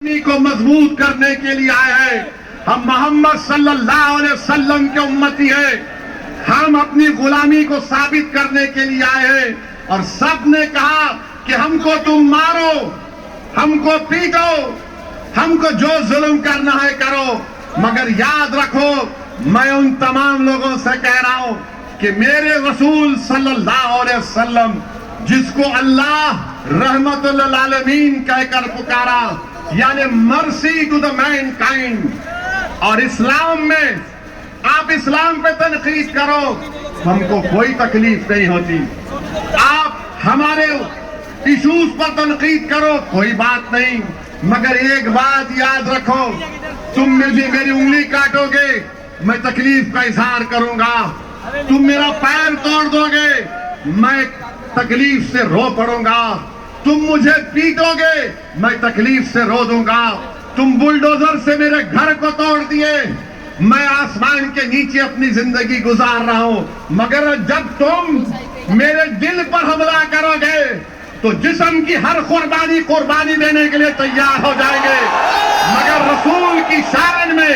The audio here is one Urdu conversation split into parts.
کو مضبوط کرنے کے لیے آئے ہیں. ہم محمد صلی اللہ علیہ وسلم کے امتی ہیں. ہم اپنی غلامی کو ثابت کرنے کے لیے آئے ہیں. اور سب نے کہا کہ ہم کو تم مارو, ہم کو پیٹو, ہم کو جو ظلم کرنا ہے کرو, مگر یاد رکھو میں ان تمام لوگوں سے کہہ رہا ہوں کہ میرے رسول صلی اللہ علیہ وسلم جس کو اللہ رحمت للعالمین کہہ کر پکارا, یعنی مرسی ٹو دا مین کائنڈ, اور اسلام میں آپ اسلام پہ تنقید کرو ہم کو کوئی تکلیف نہیں ہوتی, آپ ہمارے ایشوز پر تنقید کرو کوئی بات نہیں, مگر ایک بات یاد رکھو تم مجھے میری انگلی کاٹو گے میں تکلیف کا اظہار کروں گا, تم میرا پیر توڑ دو گے میں تکلیف سے رو پڑوں گا, تم مجھے پیٹو گے میں تکلیف سے رو دوں گا, تم بلڈوزر سے میرے گھر کو توڑ دیے میں آسمان کے نیچے اپنی زندگی گزار رہا ہوں, مگر جب تم میرے دل پر حملہ کرو گے تو جسم کی ہر قربانی دینے کے لیے تیار ہو جائیں گے, مگر رسول کی شان میں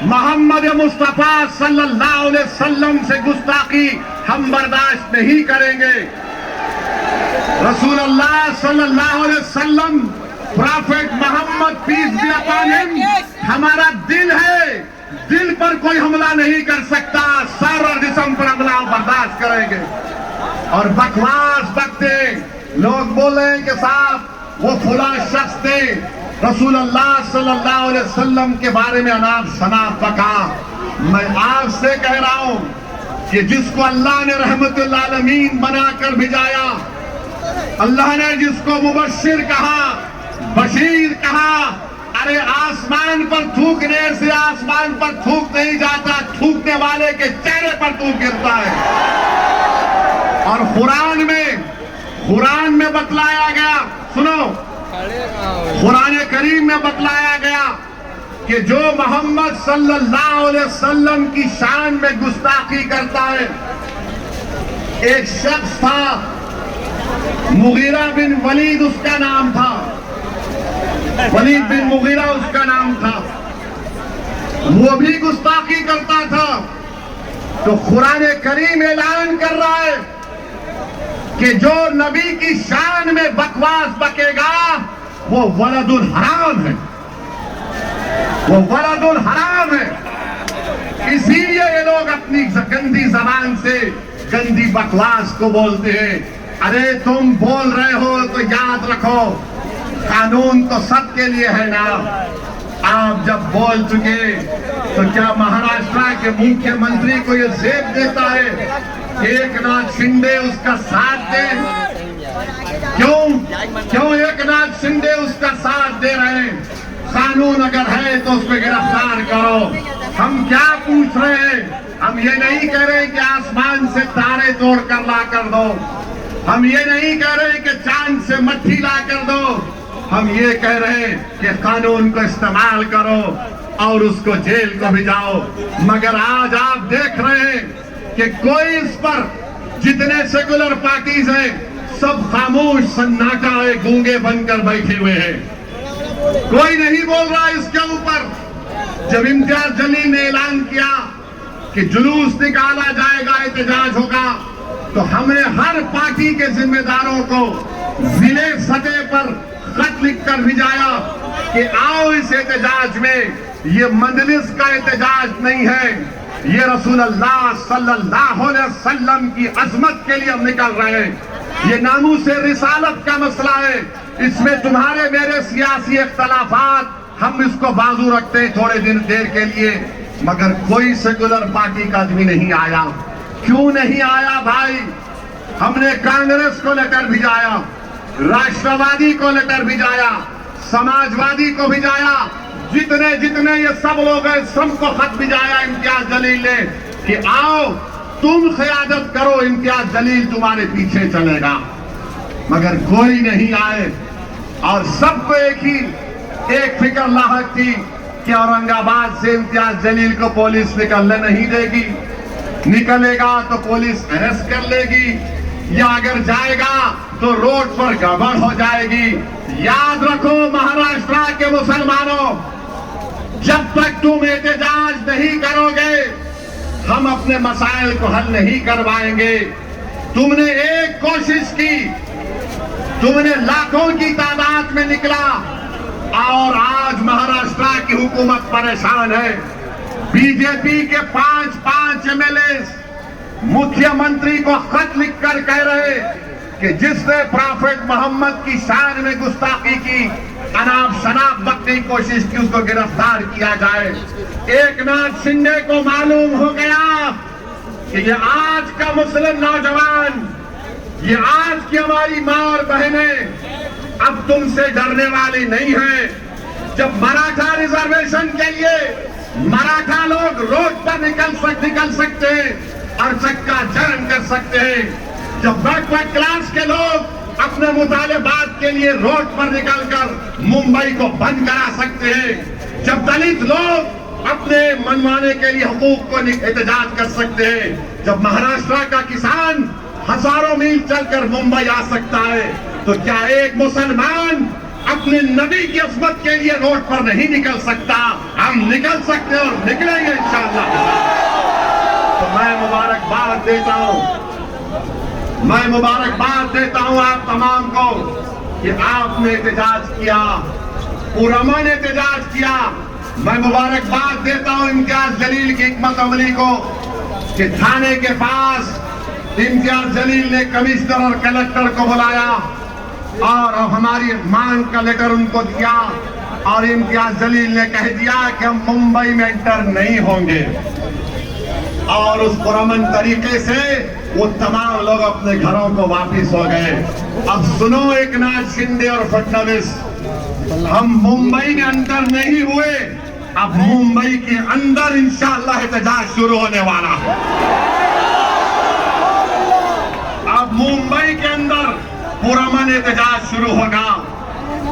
محمد مصطفیٰ صلی اللہ علیہ وسلم سے گستاخی ہم برداشت نہیں کریں گے. رسول اللہ صلی اللہ علیہ وسلم prophet Muhammad peace be upon ہم ہمارا دل ہے, دل پر کوئی حملہ نہیں کر سکتا, سر اور جسم پر حملہ برداشت کریں گے. اور بکواس بکتے لوگ بولے ہیں کہ صاحب وہ فلاں شخص تھے رسول اللہ صلی اللہ علیہ وسلم کے بارے میں اناپ شناپ بکا. میں آپ سے کہہ رہا ہوں کہ جس کو اللہ نے رحمت للعالمین بنا کر بھیجایا, اللہ نے جس کو مبشر کہا, بشیر کہا, ارے آسمان پر تھوکنے سے آسمان پر تھوک نہیں جاتا, تھوکنے والے کے چہرے پر تھوک گرتا ہے. اور قرآن میں بتلایا گیا, سنو, قرآن کریم میں بتلایا گیا کہ جو محمد صلی اللہ علیہ وسلم کی شان میں گستاخی کرتا ہے, ایک شخص تھا مغیرہ بن ولید اس کا نام تھا, ولید بن مغیرہ اس کا نام تھا, وہ بھی گستاخی کرتا تھا. تو قرآن کریم اعلان کر رہا ہے کہ جو نبی کی شان میں بکواس بکے گا وہ ولد الحرام ہے, وہ ولد الحرام ہے. اسی لیے یہ لوگ اپنی گندی زبان سے گندی بکواس کو بولتے ہیں. ارے تم بول رہے ہو تو یاد رکھو قانون تو سب کے لیے ہے نا. آپ جب بول چکے تو کیا مہاراشٹر کے مکھیہ منتری کو یہ زیب دیتا ہے ایک ناتھ شنڈے اس کا ساتھ دے؟ کیوں ایک ناتھ شنڈے اس کا ساتھ دے رہے ہیں؟ قانون اگر ہے تو اس کو گرفتار کرو. ہم کیا پوچھ رہے ہیں؟ ہم یہ نہیں کہہ رہے کہ آسمان سے تارے توڑ کر لا کر دو, ہم یہ نہیں کہہ رہے کہ چاند سے مٹھی لا کر دو, ہم یہ کہہ رہے ہیں کہ قانون کو استعمال کرو اور اس کو جیل کو بھیجاؤ. مگر آج آپ دیکھ رہے ہیں کہ کوئی اس پر, جتنے سیکولر پارٹیز ہیں سب خاموش سناٹا ہے, گونگے بن کر بیٹھے ہوئے ہیں, کوئی نہیں بول رہا اس کے اوپر. جب امتیاز جلیل نے اعلان کیا کہ جلوس نکالا جائے گا, احتجاج ہوگا, تو ہم نے ہر پارٹی کے ذمہ داروں کو ضلع سطح پر خط لکھ کر بھیجایا کہ آؤ اس احتجاج میں. یہ مجلس کا احتجاج نہیں ہے, یہ رسول اللہ صلی اللہ علیہ وسلم کی عظمت کے لیے ہم نکل رہے ہیں. یہ ناموس رسالت کا مسئلہ ہے, اس میں تمہارے میرے سیاسی اختلافات ہم اس کو بازو رکھتے ہیں تھوڑے دیر کے لیے, مگر کوئی سیکولر پارٹی کا آدمی نہیں آیا. کیوں نہیں آیا بھائی؟ ہم نے کانگریس کو لیٹر بھیجایا, راشٹروادی کو لیٹر بھیجایا, سماجوادی کو بھیجایا, جتنے یہ سب لوگ ہیں سب کو خط بھیجایا امتیاز جلیل نے کہ آؤ تم قیادت کرو, امتیاز جلیل تمہارے پیچھے چلے گا. مگر کوئی نہیں آئے, اور سب کو ایک فکر لاحق تھی کہ اورنگ آباد سے امتیاز جلیل کو پولیس نکلنے نہیں دے گی, نکلے گا تو پولیس اریسٹ کر لے گی, یا اگر جائے گا تو روڈ پر گڑبڑ ہو جائے گی. یاد رکھو مہاراشٹر کے مسلمانوں، جب تک تم احتجاج نہیں کرو گے ہم اپنے مسائل کو حل نہیں کروائیں گے. تم نے ایک کوشش کی، تم نے لاکھوں کی تعداد میں نکلا اور آج مہاراشٹر کی حکومت پریشان ہے. بی جے پی کے 5 ایم ایل اے مکھیہ منتری کو خط لکھ کر کہہ رہے کہ جس نے پرافٹ محمد کی شان میں گستاخی کی، اناپ شناپ بکنے کی کوشش کی، اس کو گرفتار کیا جائے. ایک ناتھ شندے کو معلوم ہو گیا کہ یہ آج کا مسلم نوجوان، یہ آج کی ہماری ماں اور بہنیں اب تم سے ڈرنے والی نہیں ہیں. جب مراٹھا ریزرویشن کے لیے مراٹھا لوگ روڈ پر نکل سکتے ہیں اور چکا جام کر سکتے ہیں، جب بیک ورڈ کلاس کے لوگ اپنے مطالبات کے لیے روڈ پر نکل کر ممبئی کو بند کرا سکتے ہیں، جب دلت لوگ اپنے منوانے کے لیے حقوق کو احتجاج کر سکتے ہیں، جب مہاراشٹر کا کسان ہزاروں میل چل کر ممبئی آ سکتا ہے، تو کیا ایک مسلمان اپنے نبی کی عصمت کے لیے روڈ پر نہیں نکل سکتا؟ ہم نکل سکتے ہیں اور نکلیں گے انشاءاللہ. تو میں مبارکباد دیتا ہوں آپ تمام کو کہ آپ نے احتجاج کیا، پرامن احتجاج کیا. میں مبارکباد دیتا ہوں امتیاز جلیل کی حکمت عملی کو کہ تھانے کے پاس امتیاز جلیل نے کمشنر اور کلکٹر کو بلایا اور ہماری مانگ کا لیٹر ان کو دیا، اور امتیاز جلیل نے کہہ دیا کہ ہم ممبئی میں انٹر نہیں ہوں گے. اور اس پرامن طریقے سے وہ تمام لوگ اپنے گھروں کو واپس ہو گئے. اب سنو ایک ناتھ شندے اور فڈنویس، ہم ممبئی میں انٹر نہیں ہوئے، اب ممبئی کے اندر انشاءاللہ احتجاج شروع ہونے والا ہے. اب ممبئی کے اندر پرامن احتجاج شروع ہوگا.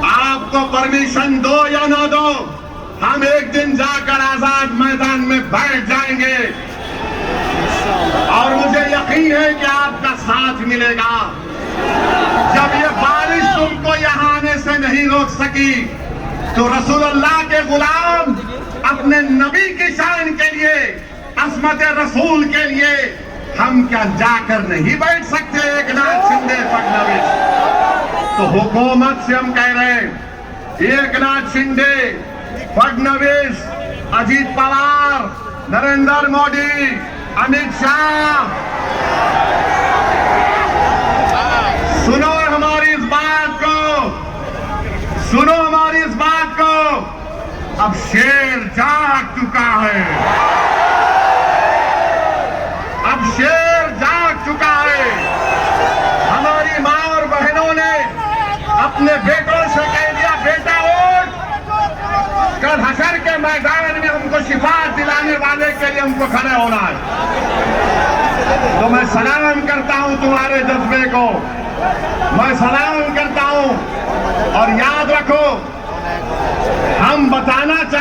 آپ کو پرمیشن دو یا نہ دو، ہم ایک دن جا کر آزاد میدان میں بیٹھ جائیں گے، اور مجھے یقین ہے کہ آپ کا ساتھ ملے گا. جب یہ بارش تم کو یہاں آنے سے نہیں روک سکی تو رسول اللہ کے غلام اپنے نبی کی شان کے لیے، عصمت رسول کے لیے ہم کیا جا کر نہیں بیٹھ سکتے؟ ایک ناتھ شندے فڈنویس. تو حکومت سے ہم کہہ رہے ہیں، ایک ناتھ شندے، فڈنویس، اجیت پوار، نریندر مودی، امیت شاہ، سنو ہماری اس بات کو، سنو ہماری اس بات کو. اب شیر جاگ چکا ہے، اب شیر جاگ چکا ہے. ہماری ماں اور بہنوں نے اپنے بیٹوں سے کہہ دیا، بیٹا اٹھ، کل حشر کے میدان میں ہم کو شفاعت دلانے والے کے لیے ہم کو کھڑے ہونا ہے. تو میں سلام کرتا ہوں تمہارے جذبے کو، میں سلام کرتا ہوں. اور یاد رکھو، ہم بتانا چاہتے